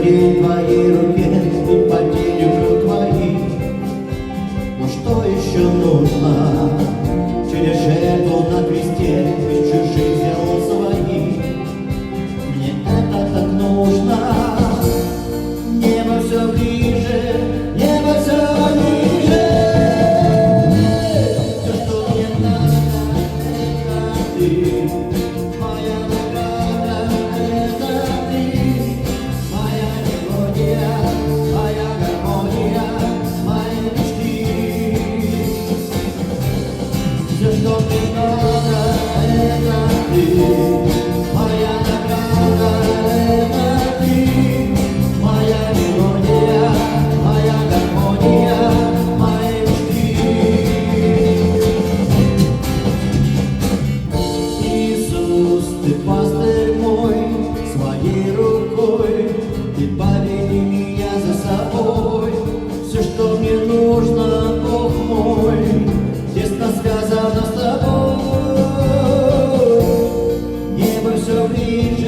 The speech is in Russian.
тень в твоей руке и под тенью крыл твоих. Но что еще нужно? Через жертву на кресте из чужих взял своих. Мне это так нужно. Небо все ближе, небо все ближе. Все, что мне надо, это ты. Моя награда, это ты. Моя мелодия, моя гармония, мои мечты. Все, что мне надо, это ты. Моя награда, это ты. Моя мелодия, моя гармония, мои мечты. Иисус, ты пастырь мой, своей рукой ты поведи меня за собой. Все, что мне нужно, Бог мой, тесно связано с тобой. Небо все ближе.